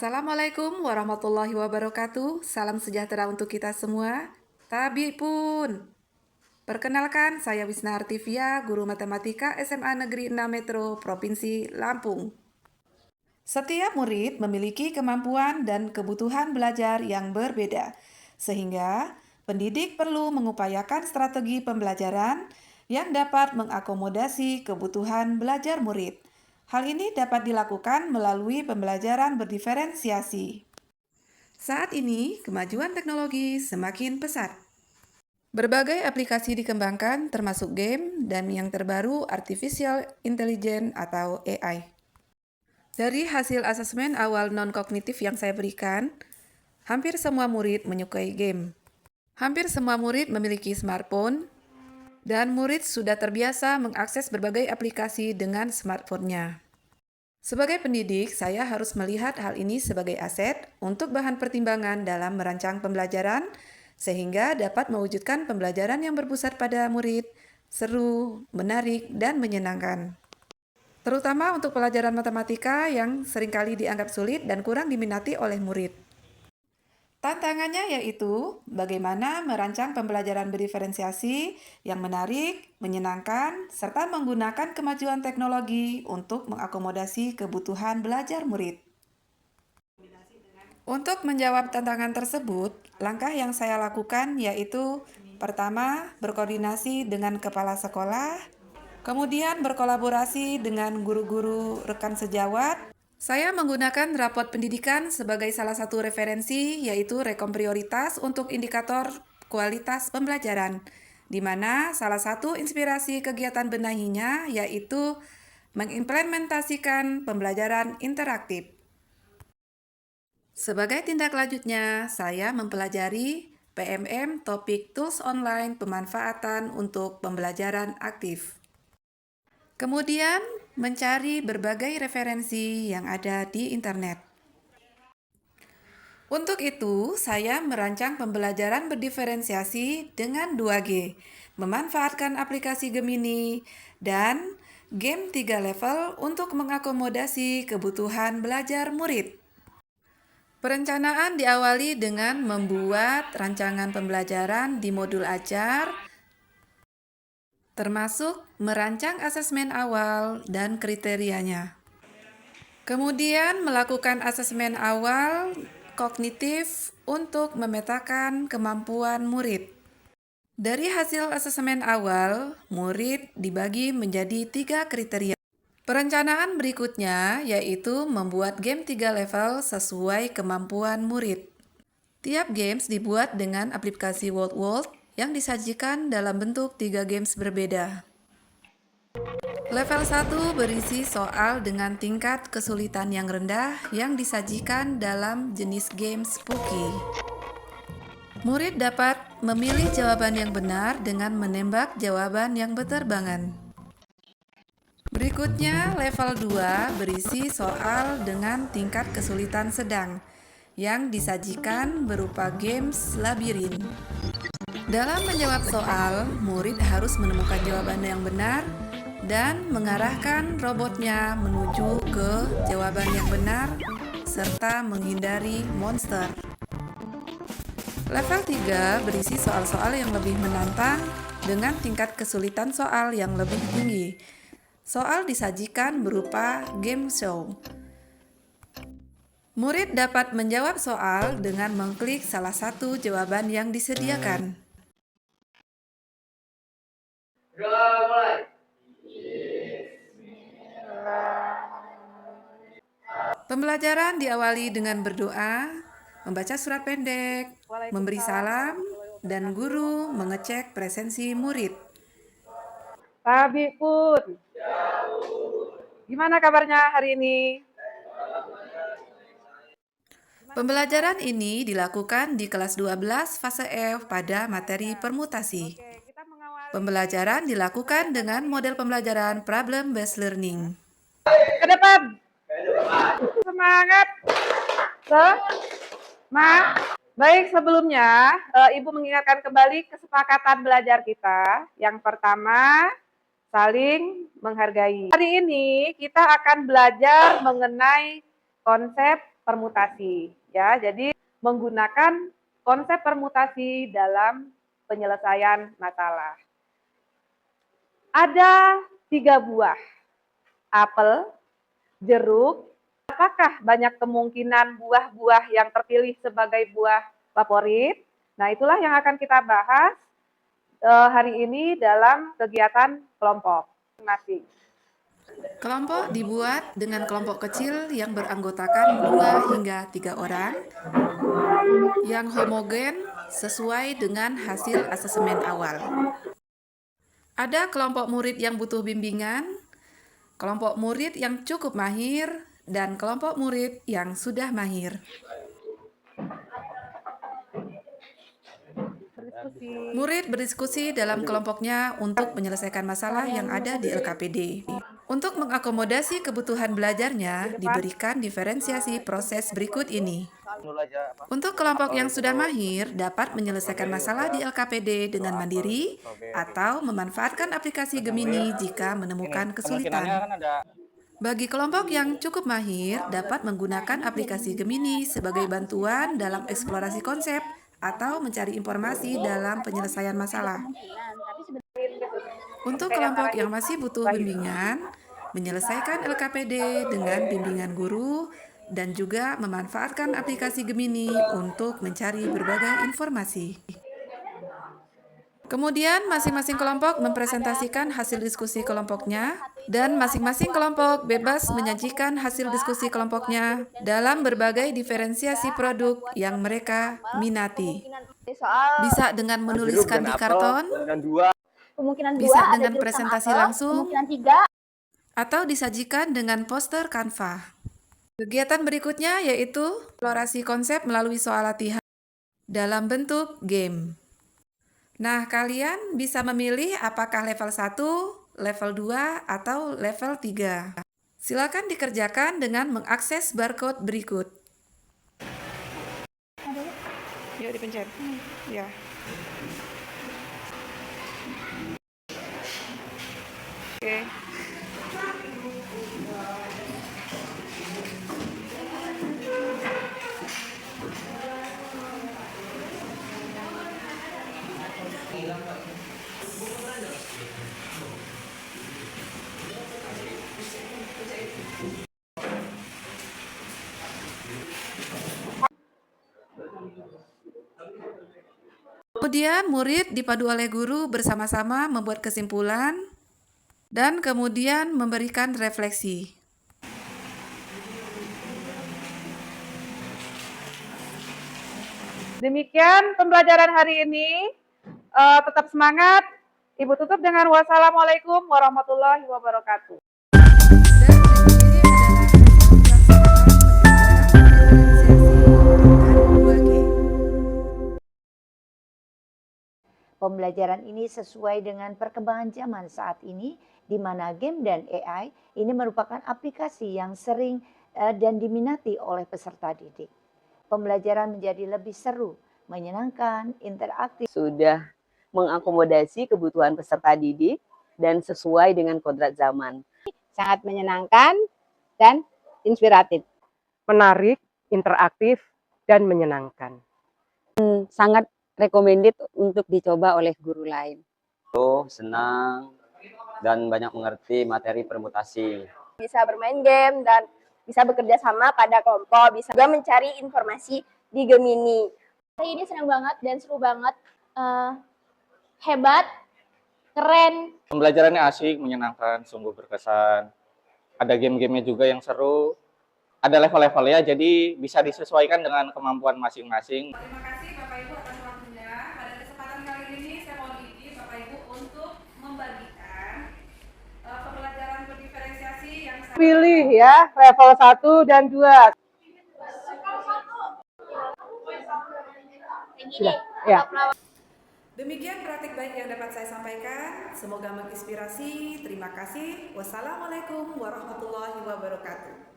Assalamualaikum warahmatullahi wabarakatuh. Salam sejahtera untuk kita semua. Tabi pun. Perkenalkan, saya Wisna Artivia, guru matematika SMA Negeri 6 Metro, Provinsi Lampung. Setiap murid memiliki kemampuan dan kebutuhan belajar yang berbeda, sehingga pendidik perlu mengupayakan strategi pembelajaran yang dapat mengakomodasi kebutuhan belajar murid. Hal ini dapat dilakukan melalui pembelajaran berdiferensiasi. Saat ini, kemajuan teknologi semakin pesat. Berbagai aplikasi dikembangkan, termasuk game dan yang terbaru Artificial Intelligence atau AI. Dari hasil asesmen awal non-kognitif yang saya berikan, hampir semua murid menyukai game. Hampir semua murid memiliki smartphone, dan murid sudah terbiasa mengakses berbagai aplikasi dengan smartphone-nya. Sebagai pendidik, saya harus melihat hal ini sebagai aset untuk bahan pertimbangan dalam merancang pembelajaran, sehingga dapat mewujudkan pembelajaran yang berpusat pada murid, seru, menarik, dan menyenangkan. Terutama untuk pelajaran matematika yang seringkali dianggap sulit dan kurang diminati oleh murid. Tantangannya yaitu bagaimana merancang pembelajaran berdiferensiasi yang menarik, menyenangkan, serta menggunakan kemajuan teknologi untuk mengakomodasi kebutuhan belajar murid. Untuk menjawab tantangan tersebut, langkah yang saya lakukan yaitu pertama, berkoordinasi dengan kepala sekolah, kemudian berkolaborasi dengan guru-guru rekan sejawat. Saya menggunakan rapot pendidikan sebagai salah satu referensi, yaitu rekom prioritas untuk indikator kualitas pembelajaran, di mana salah satu inspirasi kegiatan benahinya yaitu mengimplementasikan pembelajaran interaktif. Sebagai tindak lanjutnya, saya mempelajari PMM topik tools online pemanfaatan untuk pembelajaran aktif. Kemudian, mencari berbagai referensi yang ada di internet. Untuk itu, saya merancang pembelajaran berdiferensiasi dengan 2G, memanfaatkan aplikasi Gemini, dan game 3 level untuk mengakomodasi kebutuhan belajar murid. Perencanaan diawali dengan membuat rancangan pembelajaran di modul ajar, termasuk merancang asesmen awal dan kriterianya. Kemudian melakukan asesmen awal kognitif untuk memetakan kemampuan murid. Dari hasil asesmen awal, murid dibagi menjadi 3 kriteria. Perencanaan berikutnya yaitu membuat game 3 level sesuai kemampuan murid. Tiap games dibuat dengan aplikasi World yang disajikan dalam bentuk 3 games berbeda. Level 1 berisi soal dengan tingkat kesulitan yang rendah yang disajikan dalam jenis game Spooky. Murid dapat memilih jawaban yang benar dengan menembak jawaban yang berterbangan. Berikutnya, level 2 berisi soal dengan tingkat kesulitan sedang yang disajikan berupa games labirin. Dalam menjawab soal, murid harus menemukan jawaban yang benar dan mengarahkan robotnya menuju ke jawaban yang benar serta menghindari monster. Level 3 berisi soal-soal yang lebih menantang dengan tingkat kesulitan soal yang lebih tinggi. Soal disajikan berupa game show. Murid dapat menjawab soal dengan mengklik salah satu jawaban yang disediakan. Pembelajaran diawali dengan berdoa, membaca surat pendek, memberi salam, dan guru mengecek presensi murid. Tabi pun. Gimana kabarnya hari ini? Pembelajaran ini dilakukan di kelas 12 fase F pada materi permutasi. Pembelajaran dilakukan dengan model pembelajaran problem-based learning. Ke depan. Semangat. Baik, sebelumnya Ibu mengingatkan kembali kesepakatan belajar kita. Yang pertama, saling menghargai. Hari ini kita akan belajar mengenai konsep permutasi ya. Jadi menggunakan konsep permutasi dalam penyelesaian masalah. Ada 3 buah, apel, jeruk. Apakah banyak kemungkinan buah-buah yang terpilih sebagai buah favorit? Nah, itulah yang akan kita bahas hari ini dalam kegiatan kelompok masing. Kelompok dibuat dengan kelompok kecil yang beranggotakan 2 hingga 3 orang yang homogen sesuai dengan hasil asesmen awal. Ada kelompok murid yang butuh bimbingan, kelompok murid yang cukup mahir, dan kelompok murid yang sudah mahir. Murid berdiskusi dalam kelompoknya untuk menyelesaikan masalah yang ada di LKPD. Untuk mengakomodasi kebutuhan belajarnya, diberikan diferensiasi proses berikut ini. Untuk kelompok yang sudah mahir, dapat menyelesaikan masalah di LKPD dengan mandiri atau memanfaatkan aplikasi Gemini jika menemukan kesulitan. Bagi kelompok yang cukup mahir, dapat menggunakan aplikasi Gemini sebagai bantuan dalam eksplorasi konsep atau mencari informasi dalam penyelesaian masalah. Untuk kelompok yang masih butuh bimbingan, menyelesaikan LKPD dengan bimbingan guru dan juga memanfaatkan aplikasi Gemini untuk mencari berbagai informasi. Kemudian masing-masing kelompok mempresentasikan hasil diskusi kelompoknya dan masing-masing kelompok bebas menyajikan hasil diskusi kelompoknya dalam berbagai diferensiasi produk yang mereka minati. Bisa dengan menuliskan di karton, bisa dengan presentasi langsung, atau disajikan dengan poster Canva. Kegiatan berikutnya yaitu eksplorasi konsep melalui soal latihan dalam bentuk game. Nah, kalian bisa memilih apakah level 1, level 2, atau level 3. Silakan dikerjakan dengan mengakses barcode berikut. Yuk dipencet. Ya. Oke. Kemudian murid dipadu oleh guru bersama-sama membuat kesimpulan dan kemudian memberikan refleksi. Demikian pembelajaran hari ini. Tetap semangat. Ibu tutup dengan wassalamualaikum warahmatullahi wabarakatuh. Pembelajaran ini sesuai dengan perkembangan zaman saat ini, di mana game dan AI ini merupakan aplikasi yang sering dan diminati oleh peserta didik. Pembelajaran menjadi lebih seru, menyenangkan, interaktif. Sudah mengakomodasi kebutuhan peserta didik dan sesuai dengan kodrat zaman. Sangat menyenangkan dan inspiratif. Menarik, interaktif, dan menyenangkan. Sangat recommended untuk dicoba oleh guru lain. Senang dan banyak mengerti materi permutasi. Bisa bermain game dan bisa bekerja sama pada kelompok, bisa juga mencari informasi di Gemini. Hari ini senang banget dan seru banget, hebat, keren. Pembelajarannya asik, menyenangkan, sungguh berkesan. Ada game-gamenya juga yang seru. Ada level-levelnya, jadi bisa disesuaikan dengan kemampuan masing-masing. Terima kasih Bapak Ibu atas waktunya. Pada kesempatan kali ini saya mohon izin Bapak Ibu untuk membagikan pembelajaran berdiferensiasi yang Pilih ya level 1 dan 2. Sudah. Ya. Demikian praktik baik yang dapat saya sampaikan. Semoga menginspirasi. Terima kasih. Wassalamualaikum warahmatullahi wabarakatuh.